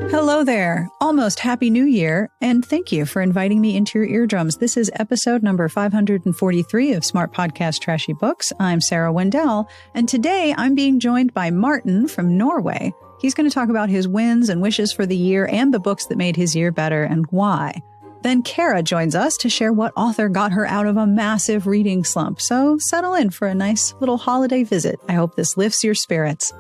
Hello there. Almost Happy New Year, and thank you for inviting me into your eardrums. This is episode number 543 of Smart Podcast Trashy Books. I'm Sarah Wendell, and today I'm being joined by Martin from Norway. He's going to talk about his wins and wishes for the year and the books that made his year better and why. Then Cara joins us to share what author got her out of a massive reading slump. So settle in for a nice little holiday visit. I hope this lifts your spirits.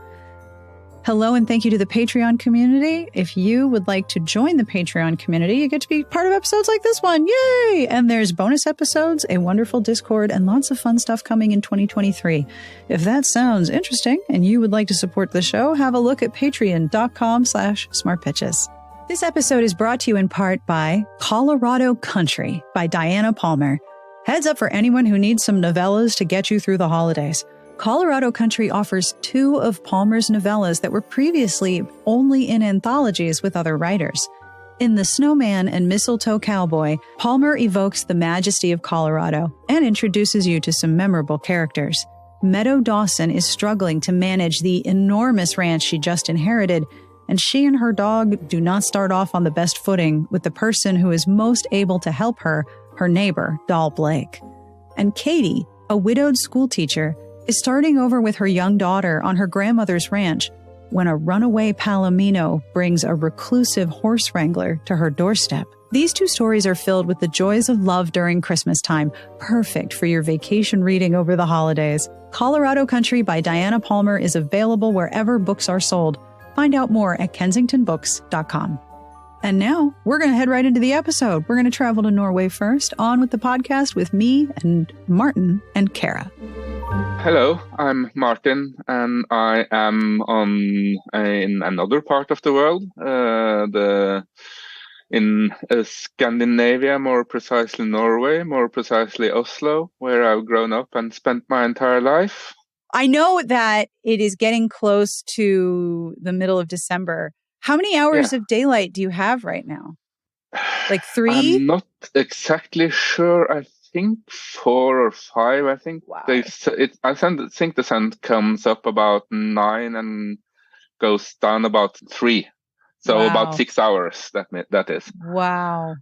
Hello and thank you to the Patreon community. If you would like to join the Patreon community, you get to be part of episodes like this one. Yay! And there's bonus episodes, a wonderful Discord, and lots of fun stuff coming in 2023. If that sounds interesting and you would like to support the show, have a look at patreon.com/smartpitches. This episode is brought to you in part by Colorado Country by Diana Palmer. Heads up for anyone who needs some novellas to get you through the holidays. Colorado Country offers 2 of Palmer's novellas that were previously only in anthologies with other writers. In The Snowman and Mistletoe Cowboy, Palmer evokes the majesty of Colorado and introduces you to some memorable characters. Meadow Dawson is struggling to manage the enormous ranch she just inherited, and she and her dog do not start off on the best footing with the person who is most able to help her, her neighbor, Doll Blake. And Katie, a widowed schoolteacher, is starting over with her young daughter on her grandmother's ranch when a runaway palomino brings a reclusive horse wrangler to her doorstep. These 2 stories are filled with the joys of love during Christmas time, perfect for your vacation reading over the holidays. Colorado Country by Diana Palmer is available wherever books are sold. Find out more at kensingtonbooks.com. And now we're going to head right into the episode. We're going to travel to Norway first, on with the podcast with me and Martin and Cara. Hello, I'm Martin, and I am in another part of the world, in Scandinavia, more precisely Norway, more precisely Oslo, where I've grown up and spent my entire life. I know that it is getting close to the middle of December. How many hours of daylight do you have right now? Like 3? I'm not exactly sure. I think 4 or 5. I think wow. I think the sun comes up about 9 and goes down about 3. So wow. About 6 hours. That is. Wow.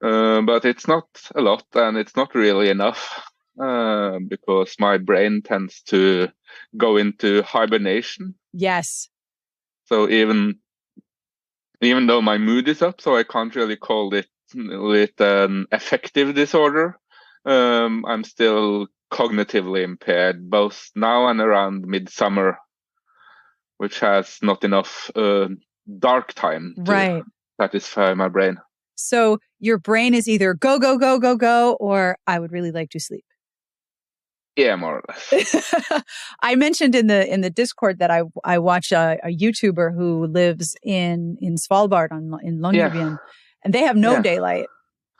But it's not a lot, and it's not really enough. Because my brain tends to go into hibernation. Yes. So even though my mood is up, so I can't really call it an affective disorder, I'm still cognitively impaired, both now and around midsummer, which has not enough dark time to satisfy my brain. So your brain is either go, go, go, go, go, or I would really like to sleep. Yeah, more or less. I mentioned in the Discord that I watch a YouTuber who lives in Svalbard in Longyearbyen, and they have no daylight.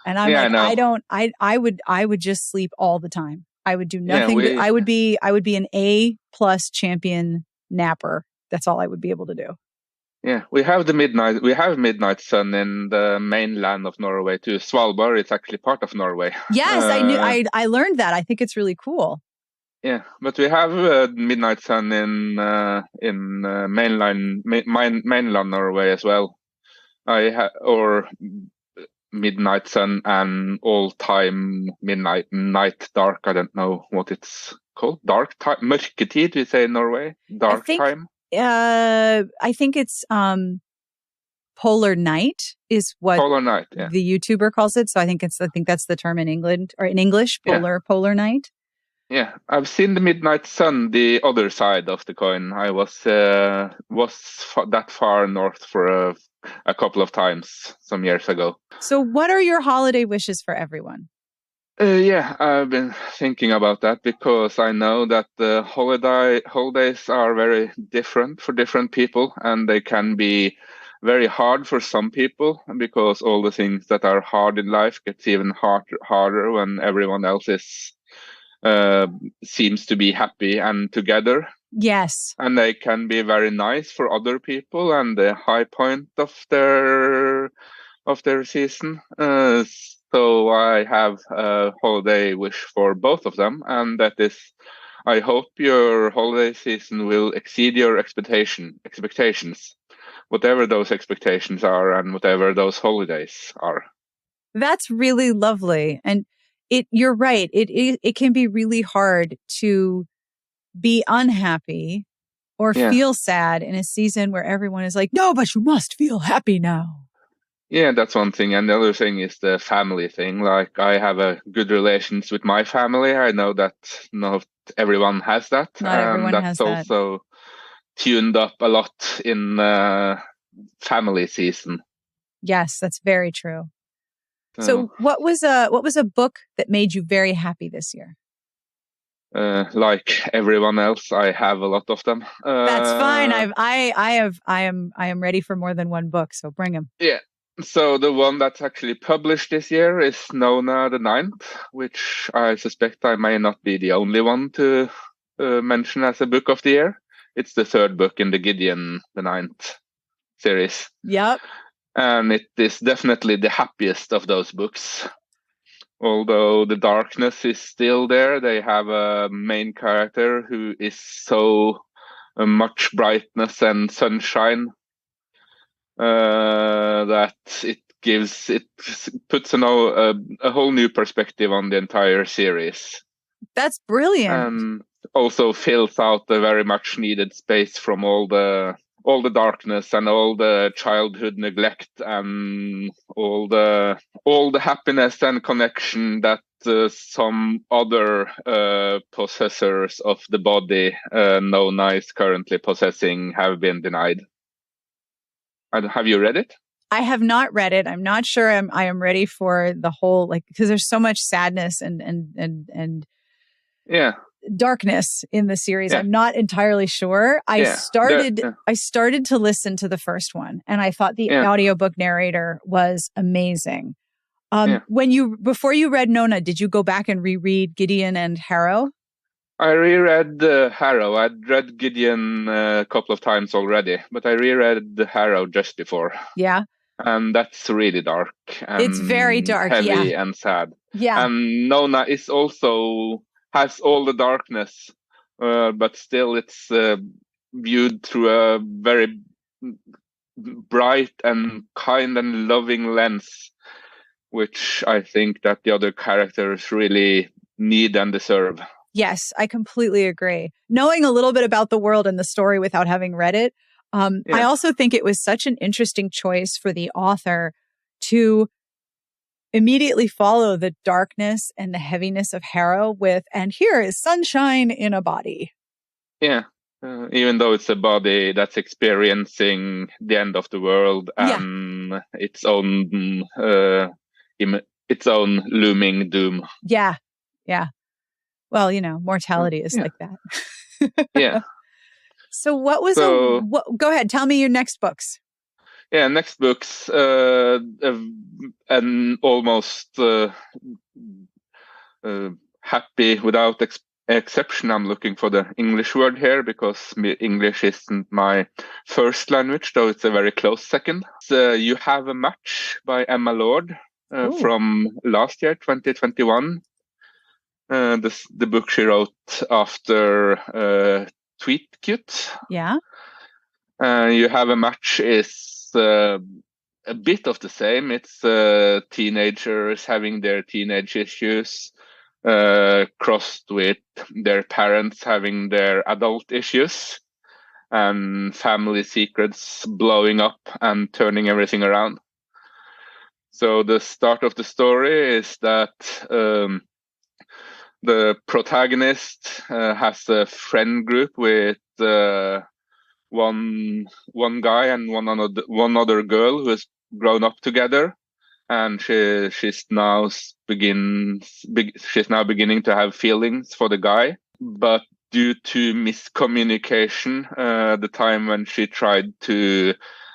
And I'm I would just sleep all the time. I would do nothing. I would be an A+ champion napper. That's all I would be able to do. Yeah, we have midnight sun in the mainland of Norway too. Svalbard is actually part of Norway. Yes, I knew. I learned that. I think it's really cool. Yeah, but we have midnight sun in mainland Norway as well. Or midnight sun and all-time night dark. I don't know what it's called. Dark time, mørketid. We say in Norway. Dark time. I think it's polar night is what the YouTuber calls it. So I think that's the term in England or in English, polar night. Yeah, I've seen the midnight sun, the other side of the coin. I was that far north for a couple of times some years ago. So what are your holiday wishes for everyone? I've been thinking about that because I know that the holidays are very different for different people, and they can be very hard for some people because all the things that are hard in life gets even harder when everyone else seems to be happy and together. Yes. And they can be very nice for other people and the high point of their season. So I have a holiday wish for both of them, and that is, I hope your holiday season will exceed your expectations. whatever those expectations are and whatever those holidays are. That's really lovely. And you're right. It can be really hard to be unhappy or feel sad in a season where everyone is like, no, but you must feel happy now. Yeah, that's one thing. And the other thing is the family thing. Like, I have a good relations with my family. I know that not everyone has that. Not everyone that's has that. also tuned up a lot in family season. Yes, that's very true. So what was a book that made you very happy this year? Like everyone else, I have a lot of them. That's fine. I am ready for more than one book, so bring them. Yeah. So the one that's actually published this year is Nona the Ninth, which I suspect I may not be the only one to mention as a book of the year. It's the third book in the Gideon the Ninth series. Yep. And it is definitely the happiest of those books. Although the darkness is still there, they have a main character who is so much brightness and sunshine that it puts a whole new perspective on the entire series. That's brilliant. And also fills out the very much needed space from all the darkness and all the childhood neglect and all the happiness and connection that some other possessors of the body Nona is currently possessing have been denied. Have you read it? I have not read it. I'm not sure I am ready for the whole, like, because there's so much sadness and yeah, darkness in the series. Yeah. I'm not entirely sure. I started to listen to the first one, and I thought the audiobook narrator was amazing. Before you read Nona, did you go back and reread Gideon and Harrow? I reread Harrow. I'd read Gideon a couple of times already, but I reread Harrow just before. Yeah. And that's really dark. And it's very dark, heavy and sad. Yeah. And Nona is also has all the darkness, but still it's viewed through a very bright and kind and loving lens, which I think that the other characters really need and deserve. Yes, I completely agree. Knowing a little bit about the world and the story without having read it, I also think it was such an interesting choice for the author to immediately follow the darkness and the heaviness of Harrow with, and here is sunshine in a body. Yeah, even though it's a body that's experiencing the end of the world and its own looming doom. Yeah, yeah. Well, mortality is like that. Yeah. So what was go ahead, tell me your next books. Yeah, next books, an almost happy without exception. I'm looking for the English word here because English isn't my first language, though it's a very close second. So You Have a Match by Emma Lord from last year, 2021. The book she wrote after Tweet Cute. Yeah. You Have a Match is a bit of the same. It's teenagers having their teenage issues crossed with their parents having their adult issues and family secrets blowing up and turning everything around. So the start of the story is that the protagonist has a friend group with one guy and one other girl who has grown up together, and she's now beginning to have feelings for the guy, but due to miscommunication, the time when she tried to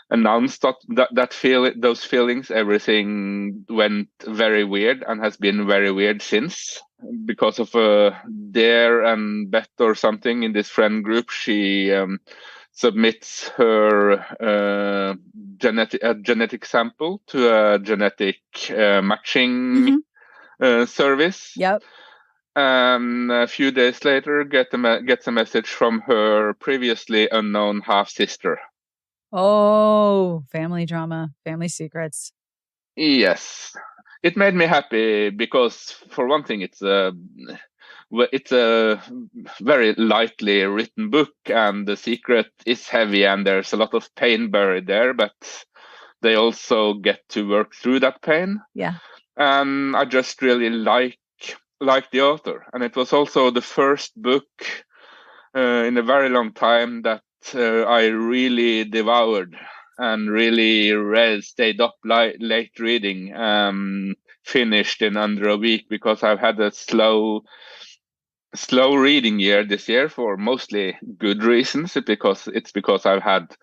announced those feelings, everything went very weird and has been very weird since. Because of a dare and bet or something in this friend group, she submits her genetic sample to a genetic matching service. Yep. And a few days later, gets a message from her previously unknown half-sister. Oh, family drama, family secrets. Yes, it made me happy because, for one thing, it's a very lightly written book, and the secret is heavy, and there's a lot of pain buried there, but they also get to work through that pain. Yeah. And I just really like the author, and it was also the first book in a very long time that I really devoured and really stayed up late reading, finished in under a week, because I've had a slow reading year this year for mostly good reasons. It's because I've had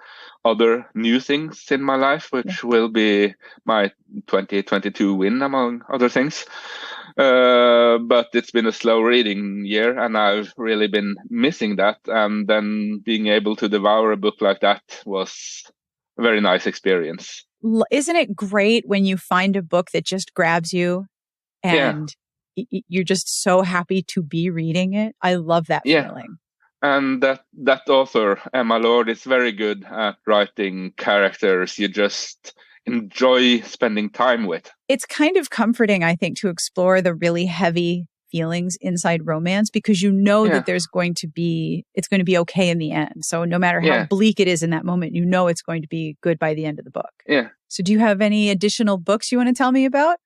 other new things in my life, which will be my 2022 win, among other things. But it's been a slow reading year, and I've really been missing that. And then being able to devour a book like that was a very nice experience. Isn't it great when you find a book that just grabs you and you're just so happy to be reading it? I love that feeling. And that author, Emma Lord, is very good at writing characters you just enjoy spending time with. It's kind of comforting, I think, to explore the really heavy feelings inside romance, because you know that it's going to be okay in the end. So no matter how bleak it is in that moment, you know it's going to be good by the end of the book. Yeah. So do you have any additional books you want to tell me about?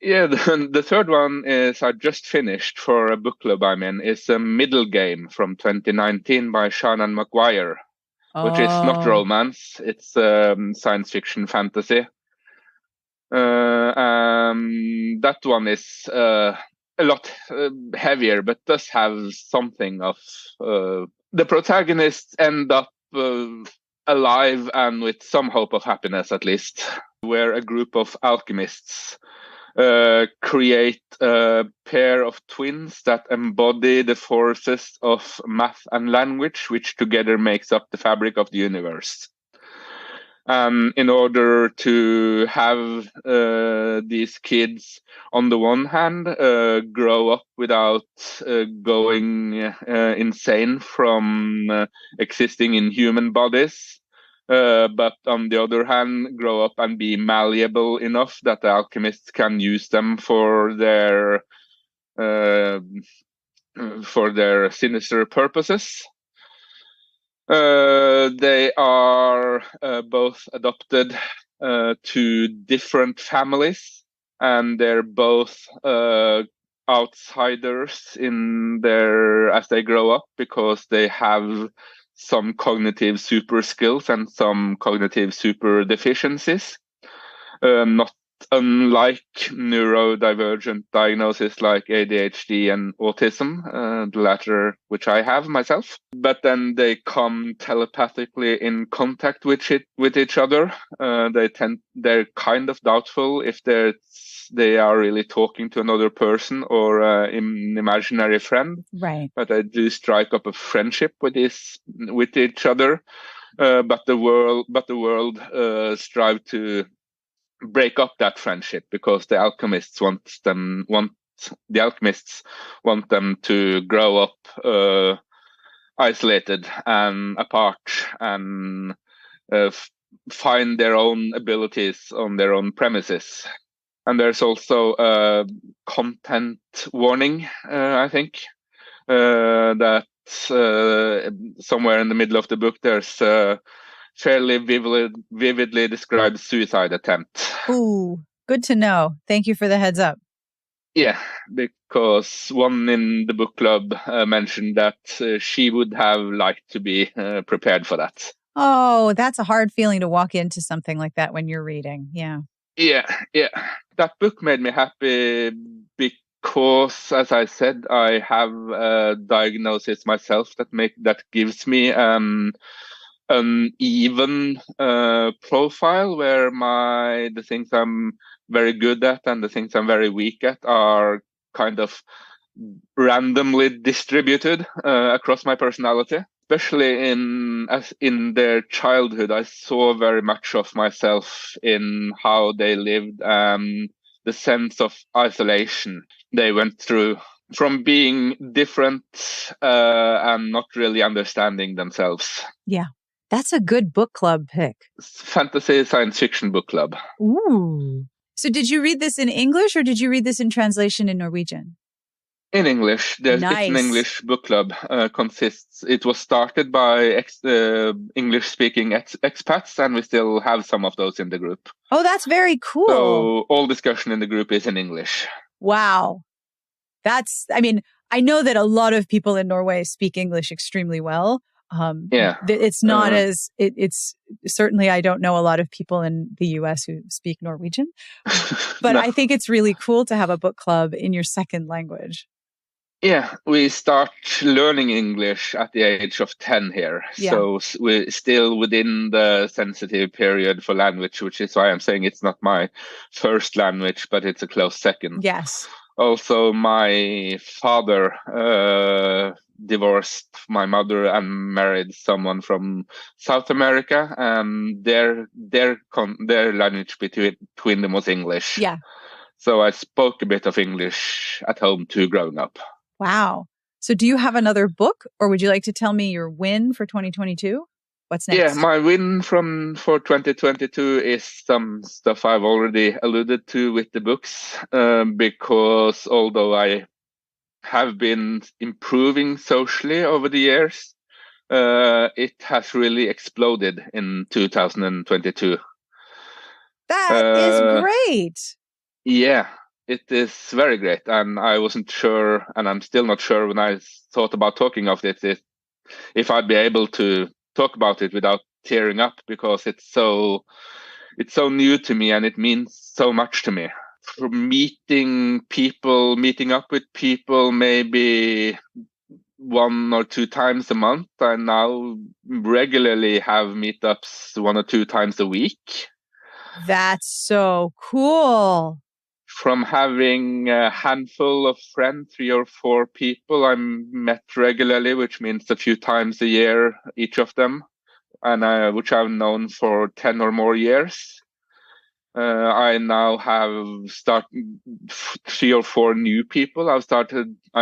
Yeah, the third one is I just finished for a book club I'm in. It's a Middle Game from 2019 by Shannon McGuire, which is not romance. It's science fiction fantasy. That one is a lot heavier, but does have something of the protagonists end up alive and with some hope of happiness, at least, where a group of alchemists create a pair of twins that embody the forces of math and language, which together makes up the fabric of the universe. In order to have these kids, on the one hand, grow up without going insane from existing in human bodies, but on the other hand, grow up and be malleable enough that the alchemists can use them for their sinister purposes. They are both adopted to different families, and they're both outsiders as they grow up, because they have some cognitive super skills and some cognitive super deficiencies. Not unlike neurodivergent diagnosis like ADHD and autism, the latter which I have myself. But then they come telepathically in contact with each other. They're kind of doubtful if they are really talking to another person or an imaginary friend. Right. But they do strike up a friendship with each other. But the world strive to break up that friendship, because the alchemists want them to grow up isolated and apart, and find their own abilities on their own premises. And there's also a content warning, I think, that somewhere in the middle of the book there's fairly vividly described suicide attempt. Ooh, good to know. Thank you for the heads up. Yeah, because one in the book club mentioned that she would have liked to be prepared for that. Oh, that's a hard feeling to walk into something like that when you're reading. Yeah. Yeah. That book made me happy because, as I said, I have a diagnosis myself that gives me an even profile, where the things I'm very good at and the things I'm very weak at are kind of randomly distributed across my personality. Especially in their childhood, I saw very much of myself in how they lived, the sense of isolation they went through from being different and not really understanding themselves. Yeah, That's a good book club pick. Fantasy science fiction book club. Ooh. So did you read this in English or did you read this in translation in Norwegian? In English. It's an Nice. English book club. It was started by English-speaking expats, and we still have some of those in the group. Oh, that's very cool. So all discussion in the group is in English. Wow. I know that a lot of people in Norway speak English extremely well. It's not it's certainly, I don't know a lot of people in the US who speak Norwegian, but no. I think it's really cool to have a book club in your second language. Yeah, we start learning English at the age of 10 here. Yeah. So we're still within the sensitive period for language, which is why I'm saying it's not my first language, but it's a close second. Yes. Also, my father divorced my mother and married someone from South America, and their language between them was English. Yeah. So I spoke a bit of English at home too growing up. Wow. So do you have another book, or would you like to tell me your win for 2022? What's next? Yeah, my win for 2022 is some stuff I've already alluded to with the books, because although I have been improving socially over the years, it has really exploded in 2022. That is great. Yeah, it is very great. And I wasn't sure, and I'm still not sure when I thought about talking of it, if I'd be able to talk about it without tearing up, because it's so new to me and it means so much to me. For meeting up with people maybe 1 or 2 times a month, I now regularly have meetups 1 or 2 times a week. That's so cool. From having a handful of friends, 3 or 4 people I met regularly, which means a few times a year, each of them, and which I've known for 10 or more years. I now have started 3 or 4 new people I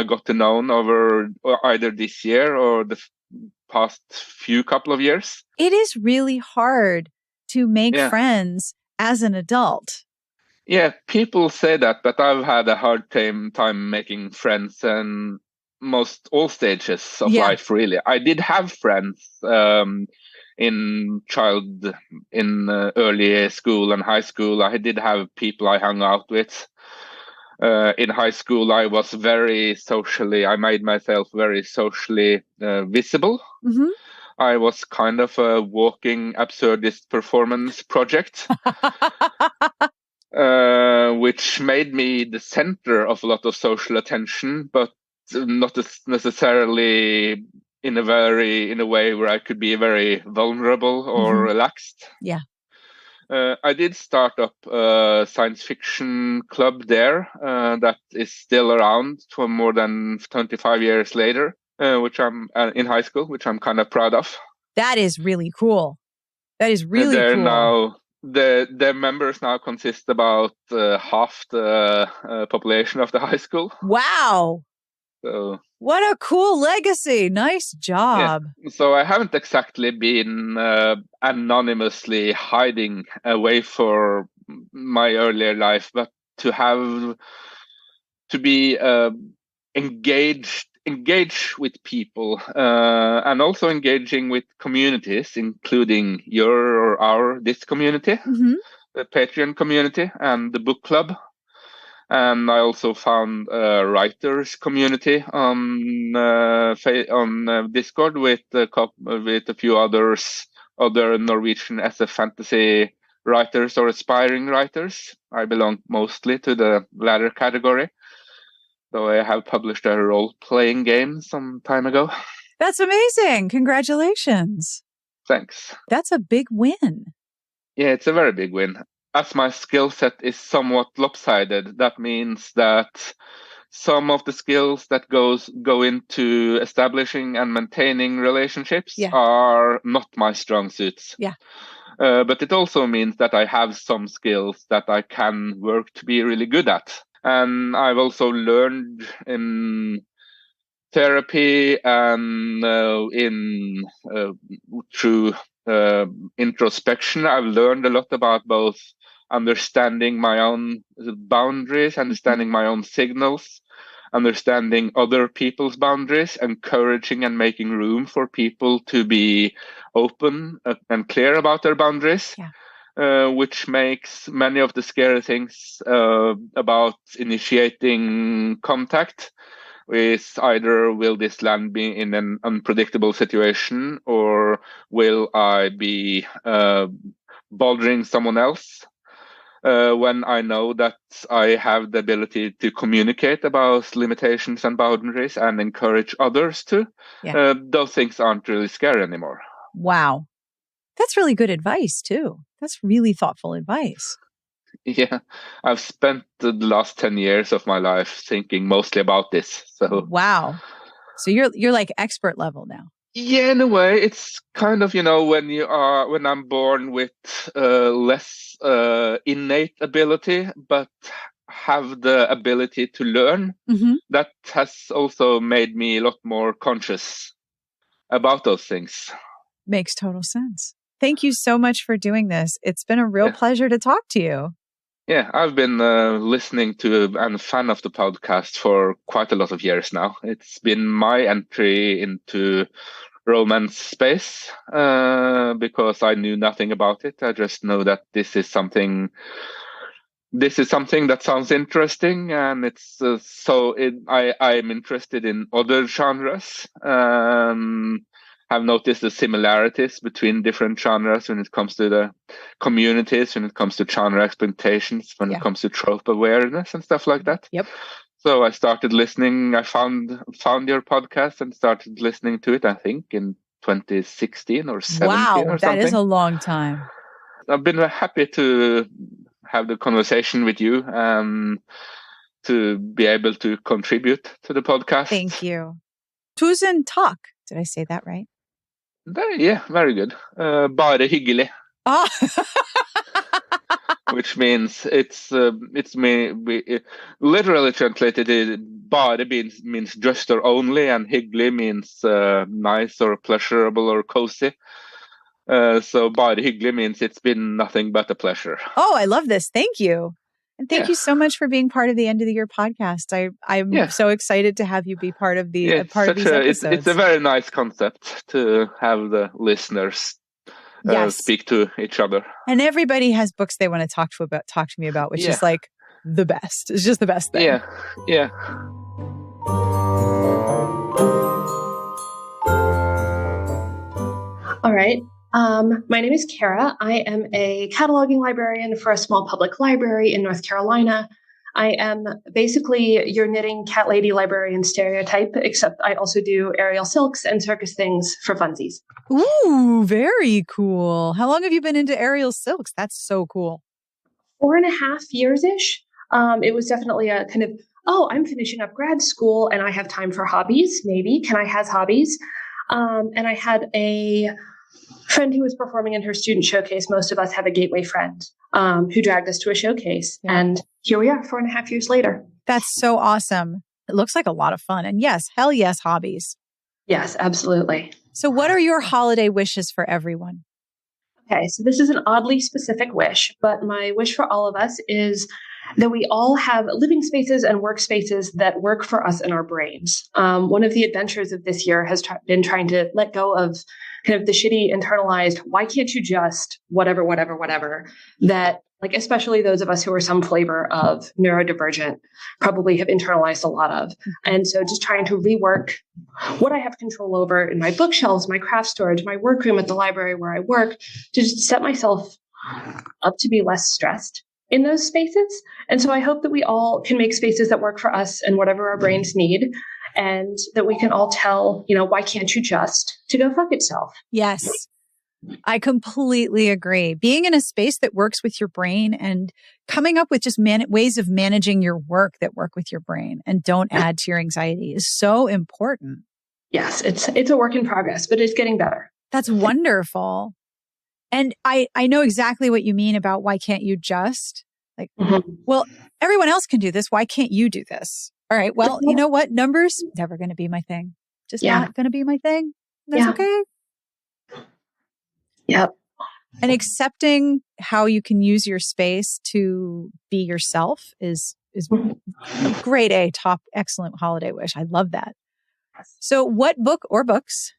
got to know over either this year or the past few couple of years. It is really hard to make friends as an adult. Yeah, people say that, but I've had a hard time making friends in most all stages of life, really. I did have friends in early school and high school. I did have people I hung out with. In high school, I made myself very socially visible. Mm-hmm. I was kind of a walking absurdist performance project. Which made me the center of a lot of social attention, but not necessarily in a way where I could be very vulnerable or relaxed. Yeah. I did start up a science fiction club there that is still around for more than 25 years later, which I'm in high school, which I'm kind of proud of. That is really cool. That is really cool. Now, the members now consist about half the population of the high school. Wow. So, what a cool legacy. Nice job. Yeah. So I haven't exactly been anonymously hiding away for my earlier life, but to be engage with people and also engaging with communities, including this community, the Patreon community and the book club. And I also found a writers community on Discord with a few other Norwegian SF fantasy writers or aspiring writers. I belong mostly to the latter category, though I have published a role-playing game some time ago. That's amazing. Congratulations. Thanks. That's a big win. Yeah, it's a very big win. As my skill set is somewhat lopsided, that means that some of the skills that go into establishing and maintaining relationships are not my strong suits. Yeah. But it also means that I have some skills that I can work to be really good at. And I've also learned in therapy and through introspection. I've learned a lot about both understanding my own boundaries, understanding my own signals, understanding other people's boundaries, encouraging and making room for people to be open and clear about their boundaries. Yeah. Which makes many of the scary things about initiating contact is either will this land be in an unpredictable situation, or will I be bothering someone else? When I know that I have the ability to communicate about limitations and boundaries and encourage others to, those things aren't really scary anymore. Wow. That's really good advice, too. That's really thoughtful advice. Yeah, I've spent the last 10 years of my life thinking mostly about this. So wow. So you're like expert level now. Yeah, in a way, it's kind of, when I'm born with less innate ability, but have the ability to learn. Mm-hmm. That has also made me a lot more conscious about those things. Makes total sense. Thank you so much for doing this. It's been a real pleasure to talk to you. Yeah, I've been listening to and a fan of the podcast for quite a lot of years now. It's been my entry into romance space because I knew nothing about it. I just know that this is something that sounds interesting, and it's I'm interested in other genres. I've noticed the similarities between different genres when it comes to the communities, when it comes to genre expectations, when it comes to trope awareness and stuff like that. Yep. So I started listening. I found your podcast and started listening to it, I think, in 2016 or 17 or something. That is a long time. I've been happy to have the conversation with you, to be able to contribute to the podcast. Thank you. Tusen takk. Did I say that right? Very good. Bare hyggelig. Oh. Which means literally translated, bare means just or only, and hyggelig means nice or pleasurable or cozy. So bare hyggelig means it's been nothing but a pleasure. Oh, I love this. Thank you. And thank you so much for being part of the End of the Year podcast. I'm so excited to have you be part of these episodes. It's a very nice concept to have the listeners speak to each other. And everybody has books they want to talk to me about, which is like the best. It's just the best thing. Yeah. All right. My name is Cara. I am a cataloging librarian for a small public library in North Carolina. I am basically your knitting cat lady librarian stereotype, except I also do aerial silks and circus things for funsies. Ooh, very cool. How long have you been into aerial silks? That's so cool. 4.5 years-ish. It was definitely a kind of, I'm finishing up grad school and I have time for hobbies. Maybe. Can I have hobbies? And I had a friend who was performing in her student showcase. Most of us have a gateway friend who dragged us to a showcase. Yeah. And here we are 4.5 years later. That's so awesome. It looks like a lot of fun. And yes, hell yes, hobbies. Yes, absolutely. So what are your holiday wishes for everyone? Okay, so this is an oddly specific wish, but my wish for all of us is that we all have living spaces and workspaces that work for us in our brains. One of the adventures of this year has been trying to let go of kind of the shitty internalized, why can't you just whatever, that like, especially those of us who are some flavor of neurodivergent probably have internalized a lot of. And so just trying to rework what I have control over in my bookshelves, my craft storage, my workroom at the library where I work, to just set myself up to be less stressed in those spaces. And so I hope that we all can make spaces that work for us and whatever our brains need, and that we can all tell, why can't you just to go fuck itself? Yes, I completely agree. Being in a space that works with your brain and coming up with just ways of managing your work that work with your brain and don't add to your anxiety is so important. Yes, it's a work in progress, but it's getting better. That's wonderful. And I know exactly what you mean about why can't you just? Like, well, everyone else can do this. Why can't you do this? All right. Well, you know what? Numbers, never going to be my thing. Just not going to be my thing. That's okay. Yep. And accepting how you can use your space to be yourself is a grade A, top, excellent holiday wish. I love that. So what book or books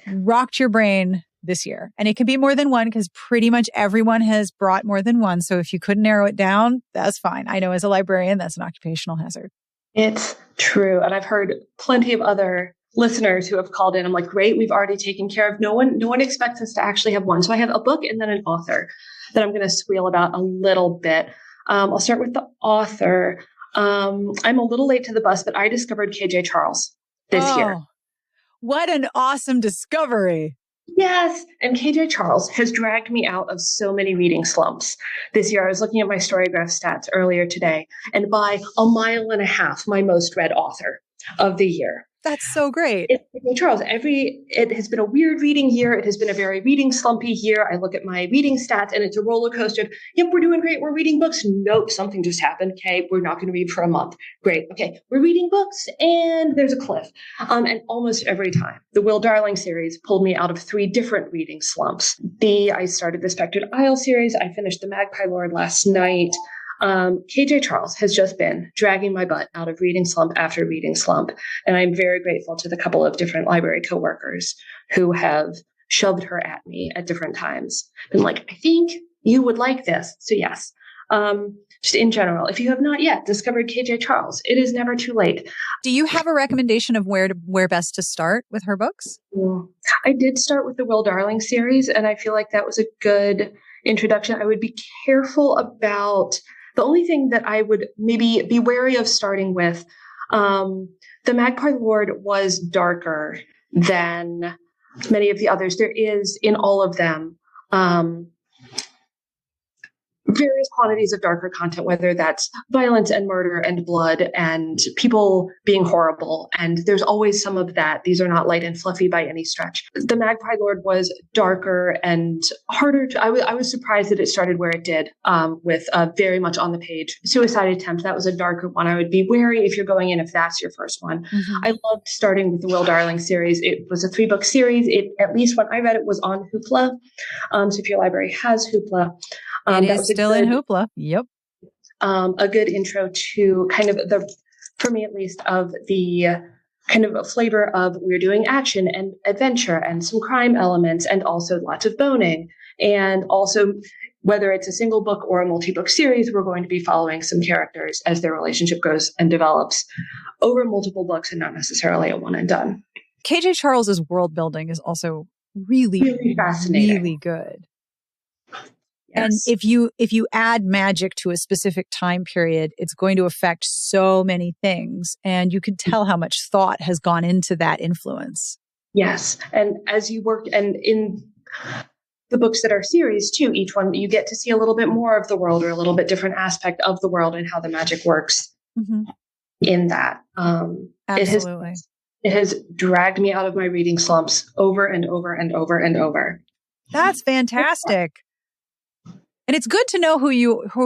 rocked your brain this year? And it can be more than one because pretty much everyone has brought more than one. So if you couldn't narrow it down, that's fine. I know as a librarian, that's an occupational hazard. It's true. And I've heard plenty of other listeners who have called in. I'm like, great, we've already taken care of. No one expects us to actually have one. So I have a book and then an author that I'm going to squeal about a little bit. I'll start with the author. I'm a little late to the bus, but I discovered KJ Charles this year. What an awesome discovery. Yes. And KJ Charles has dragged me out of so many reading slumps this year. I was looking at my Storygraph stats earlier today, and by a mile and a half, my most read author of the year. That's so great. It's Charles. It has been a weird reading year. It has been a very reading slumpy year. I look at my reading stats and it's a roller coaster. Yep, we're doing great. We're reading books. Nope, something just happened. Okay, we're not going to read for a month. Great. Okay, we're reading books and there's a cliff. And almost every time, the Will Darling series pulled me out of 3 different reading slumps. I started the Spectred Isle series. I finished the Magpie Lord last night. KJ Charles has just been dragging my butt out of reading slump after reading slump. And I'm very grateful to the couple of different library coworkers who have shoved her at me at different times. Been like, I think you would like this. So yes, just in general, if you have not yet discovered KJ Charles, it is never too late. Do you have a recommendation of where best to start with her books? I did start with the Will Darling series, and I feel like that was a good introduction. I would be careful about the only thing that I would maybe be wary of starting with, the Magpie Lord was darker than many of the others. There is in all of them various quantities of darker content, whether that's violence and murder and blood and people being horrible. And there's always some of that. These are not light and fluffy by any stretch. The Magpie Lord was darker and harder to, I was surprised that it started where it did, with a very much on the page suicide attempt. That was a darker one. I would be wary if you're going in, if that's your first one. Mm-hmm. I loved starting with the Will Darling series. It was a 3-book series. It, at least when I read it, was on Hoopla. So if your library has Hoopla, it is still in Hoopla. Yep. A good intro to kind of for me at least, of the kind of a flavor of we're doing action and adventure and some crime elements and also lots of boning. And also, whether it's a single book or a multi-book series, we're going to be following some characters as their relationship grows and develops over multiple books and not necessarily a one and done. KJ Charles's world building is also really fascinating, really good. Yes. And if you add magic to a specific time period, it's going to affect so many things. And you can tell how much thought has gone into that influence. Yes. And as you work, and in the books that are series too, each one, you get to see a little bit more of the world or a little bit different aspect of the world and how the magic works in that. Absolutely. It has dragged me out of my reading slumps over and over and over and over. That's fantastic. And it's good to know who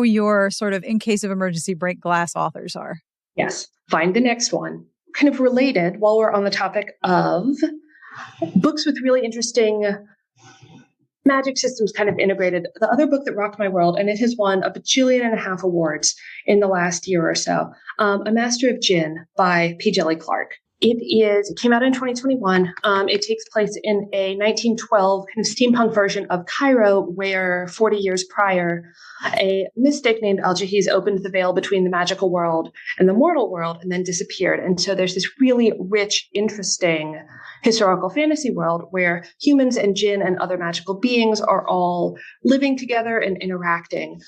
your sort of in case of emergency break glass authors are. Yes. Find the next one. Kind of related, while we're on the topic of books with really interesting magic systems kind of integrated, the other book that rocked my world, and it has won 1.5 bajillion awards in the last year or so, A Master of Djinn by P. Djeli Clark. It came out in 2021. It takes place in a 1912 kind of steampunk version of Cairo, where 40 years prior, a mystic named Al-Jahiz opened the veil between the magical world and the mortal world and then disappeared. And so there's this really rich, interesting historical fantasy world where humans and jinn and other magical beings are all living together and interacting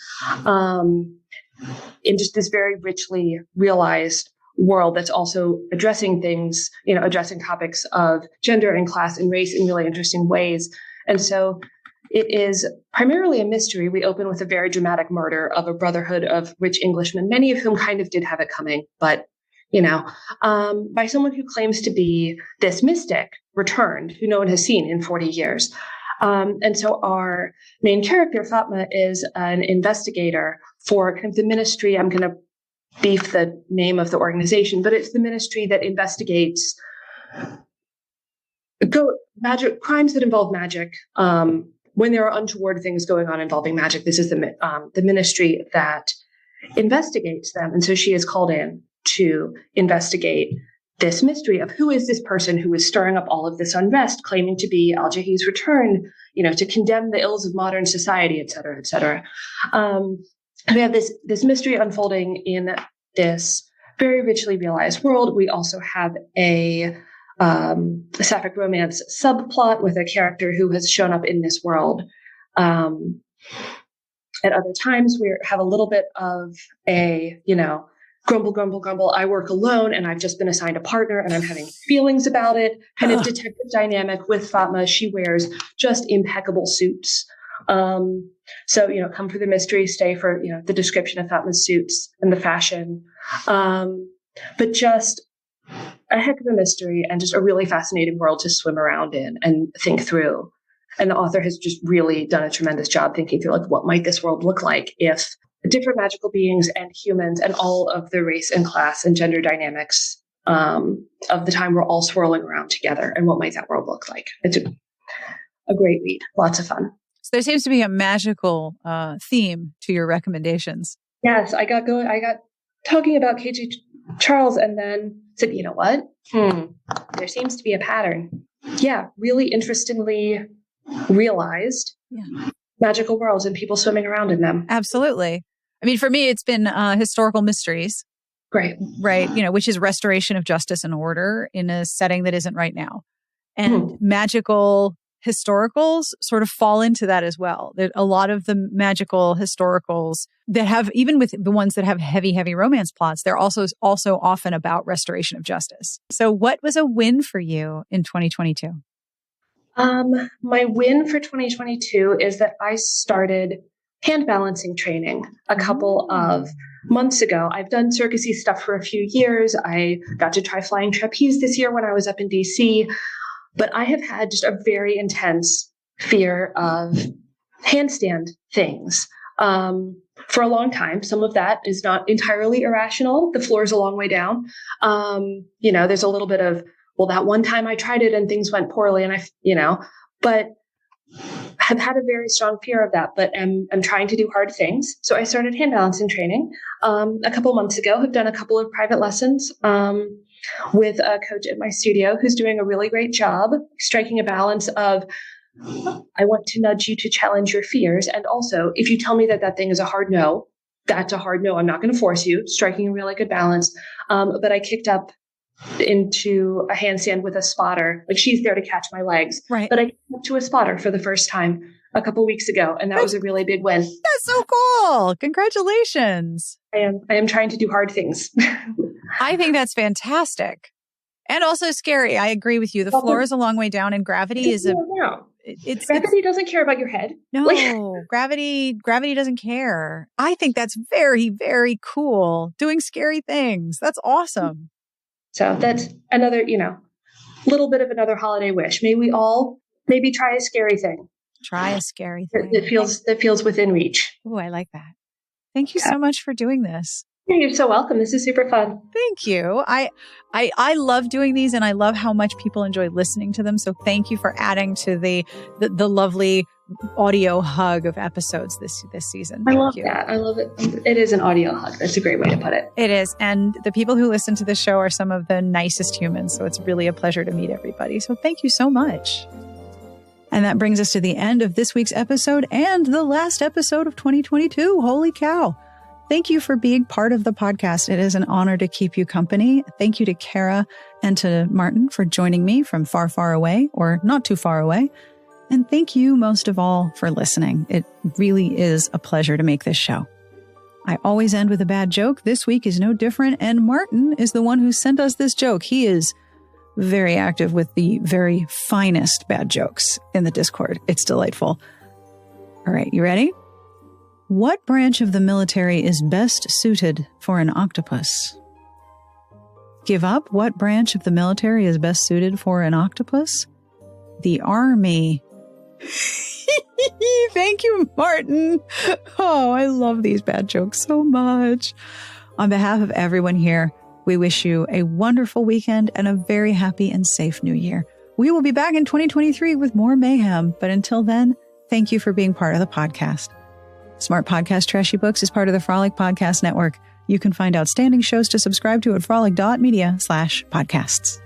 in just this very richly realized world that's also addressing things, addressing topics of gender and class and race in really interesting ways. And so it is primarily a mystery. We open with a very dramatic murder of a brotherhood of rich Englishmen, many of whom kind of did have it coming, but, by someone who claims to be this mystic returned, who no one has seen in 40 years. And so our main character, Fatma, is an investigator for kind of the ministry. I'm going to beef the name of the organization, but it's the ministry that investigates magic crimes that involve magic, when there are untoward things going on involving magic, this is the ministry that investigates them. And so she is called in to investigate this mystery of who is this person who is stirring up all of this unrest, claiming to be Al-Jahi's return, to condemn the ills of modern society, et cetera, et cetera. We have this mystery unfolding in this very richly realized world. We also have a sapphic romance subplot with a character who has shown up in this world. At other times, we have a little bit of a, grumble, grumble, grumble. I work alone and I've just been assigned a partner and I'm having feelings about it. Kind of detective dynamic with Fatma. She wears just impeccable suits. So, come for the mystery, stay for, the description of Fatma's suits and the fashion. But just a heck of a mystery and just a really fascinating world to swim around in and think through. And the author has just really done a tremendous job thinking through, like, what might this world look like if different magical beings and humans and all of the race and class and gender dynamics of the time were all swirling around together, and what might that world look like? It's a great read. Lots of fun. So there seems to be a magical theme to your recommendations. Yes, I got talking about KG Charles and then said, you know what? There seems to be a pattern. Yeah, really interestingly realized magical worlds and people swimming around in them. Absolutely. I mean, for me, it's been historical mysteries. Great. Right. Which is restoration of justice and order in a setting that isn't right now. And magical historicals sort of fall into that as well. That a lot of the magical historicals that have, even with the ones that have heavy romance plots, they're also often about restoration of justice. So what was a win for you in 2022? My win for 2022 is that I started hand balancing training a couple of months ago. I've done circusy stuff for a few years. I got to try flying trapeze this year when I was up in DC, but I have had just a very intense fear of handstand things for a long time. Some of that is not entirely irrational. The floor is a long way down. There's a little bit of, well, that one time I tried it and things went poorly and but have had a very strong fear of that, but I'm trying to do hard things. So I started hand balancing training a couple months ago. Have done a couple of private lessons with a coach at my studio who's doing a really great job striking a balance of, I want to nudge you to challenge your fears. And also, if you tell me that thing is a hard no, that's a hard no. I'm not going to force you, striking a really good balance. But I kicked up into a handstand with a spotter. Like, she's there to catch my legs. Right. But I kicked up to a spotter for the first time a couple weeks ago. And that was a really big win. That's so cool. Congratulations. I am trying to do hard things. I think that's fantastic. And also scary. I agree with you. The floor is a long way down and gravity is gravity doesn't care about your head. No, gravity doesn't care. I think that's very, very cool. Doing scary things. That's awesome. So that's another, little bit of another holiday wish. May we all maybe try a scary thing. Try a scary thing. That feels within reach. Oh, I like that. Thank you so much for doing this. You're so welcome. This is super fun. Thank you. I love doing these and I love how much people enjoy listening to them. So thank you for adding to the lovely audio hug of episodes this season. I love that. I love it. It is an audio hug. That's a great way to put it. It is. And the people who listen to this show are some of the nicest humans. So it's really a pleasure to meet everybody. So thank you so much. And that brings us to the end of this week's episode and the last episode of 2022. Holy cow. Thank you for being part of the podcast. It is an honor to keep you company. Thank you to Cara and to Martin for joining me from far, far away or not too far away. And thank you most of all for listening. It really is a pleasure to make this show. I always end with a bad joke. This week is no different. And Martin is the one who sent us this joke. He is very active with the very finest bad jokes in the Discord. It's delightful. All right, you ready? What branch of the military is best suited for an octopus? Give up? What branch of the military is best suited for an octopus? The Army. Thank you, Martin. Oh, I love these bad jokes so much. On behalf of everyone here, we wish you a wonderful weekend and a very happy and safe new year. We will be back in 2023 with more mayhem, but until then, thank you for being part of the podcast. Smart Podcast Trashy Books is part of the Frolic Podcast Network. You can find outstanding shows to subscribe to at frolic.media/podcasts.